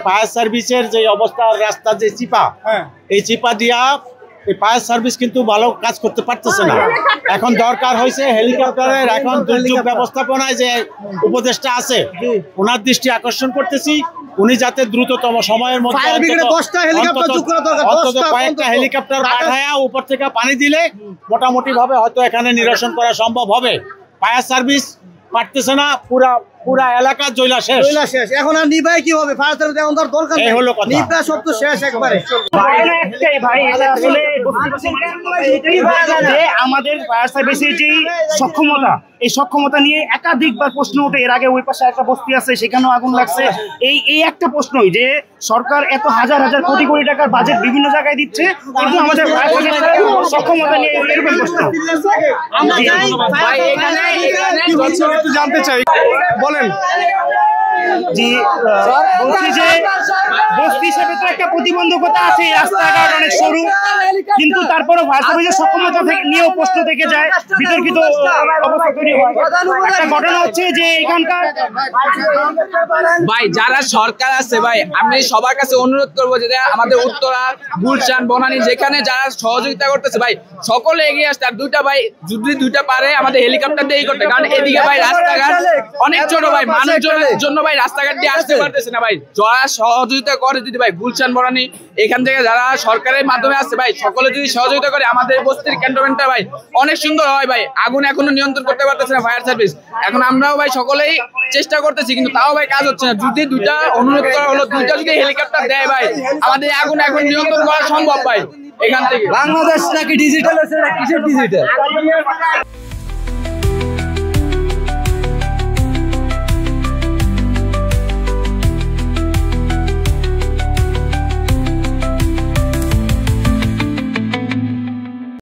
Fire সার্ভিসের যে অবস্থা, রাস্তা যে চিপা, এই চিপা দিয়া এই ফায়ার সার্ভিস কিন্তু ভালো কাজ করতে পারতেছে না। এখন দরকার হয়েছে হেলিকপ্টারের। এখন দুর্যোগ ব্যবস্থাপনায় যে উপদেষ্টা আছে, ওনার দৃষ্টি আকর্ষণ করতেছি, উনি যাতে দ্রুততম সময়ের মধ্যে অন্তত কয়েকটা হেলিকপ্টার পাঠায়া উপর থেকে পানি দিলে মোটামুটি ভাবে হয়তো এখানে নিরসন করা সম্ভব হবে। ফায়ার সার্ভিস পারতেছে না, পুরা এলাকা জয়লা শেষ। এখন আর নিবাই কি হবে? ফায়ার সার্ভিস এখন তার দরকার নেই, হলো কথা, নিবা সব তো শেষ একবারে। আমাদের ফায়ার সার্ভিসের যে সক্ষমতা, এই সক্ষমতা নিয়ে একাধিকবার প্রশ্ন ওঠে। এর আগে ওই পাশে একটা বস্তি আছে, সেখানেও আগুন লাগছে। এই একটা প্রশ্নই যে সরকার এত হাজার হাজার কোটি কোটি টাকার বাজেট বিভিন্ন জায়গায় দিচ্ছে, কিন্তু আমাদের ফায়ার সার্ভিসের সক্ষমতা নিয়ে এরকম প্রশ্ন। জানতে চাই, বলেন। জি, বলছি যে বস্তি হিসেবে তো একটা প্রতিবন্ধকতা আছে, রাস্তাঘাট অনেক সরু, কিন্তু তারপরও ফায়ার সার্ভিসের সক্ষমতা নিয়েও প্রশ্ন থেকে যায়, বিতর্কিত অবস্থা তৈরি হয়। একটা ঘটনা হচ্ছে যে এখানকার ভাই যারা সরকার আছে ভাই, আমি সবার কাছে অনুরোধ করবো যে আমাদের উত্তরা, গুলশান, বনানী যেখানে যারা সহযোগিতা করতেছে ভাই, সকলে এগিয়ে আসতে। আর দুইটা ভাই যদি দুইটা পারে আমাদের হেলিকপ্টার দিয়ে করতে, কারণ এদিকে ভাই রাস্তাঘাট অনেক ছোট ভাই, মানুষজনের জন্য ভাই রাস্তাঘাট দিয়ে আসতে পারতেছে না ভাই। যারা সহযোগিতা করে যদি ভাই গুলশান, বনানী এখান থেকে যারা সরকারের মাধ্যমে আসছে ভাই, সকলে যদি সহযোগিতা করে আমাদের বস্তির ক্যান্টনমেন্টটা ভাই অনেক সুন্দর হয় ভাই। আগুন এখনো নিয়ন্ত্রণ করতে পারতেছে না ফায়ার সার্ভিস। এখন আমরাও ভাই সকলেই চেষ্টা করতেছি, কিন্তু তাও ভাই কাজ হচ্ছে না। যদি দুইটা অনুরোধ করা হলো, দুইটা যদি হেলিকপ্টার দেয় ভাই, আমাদের আগুন এখন নিয়ন্ত্রণ করা সম্ভব ভাই এখান থেকে। বাংলাদেশ নাকি ডিজিটাল আছে, কিসের ডিজিটাল?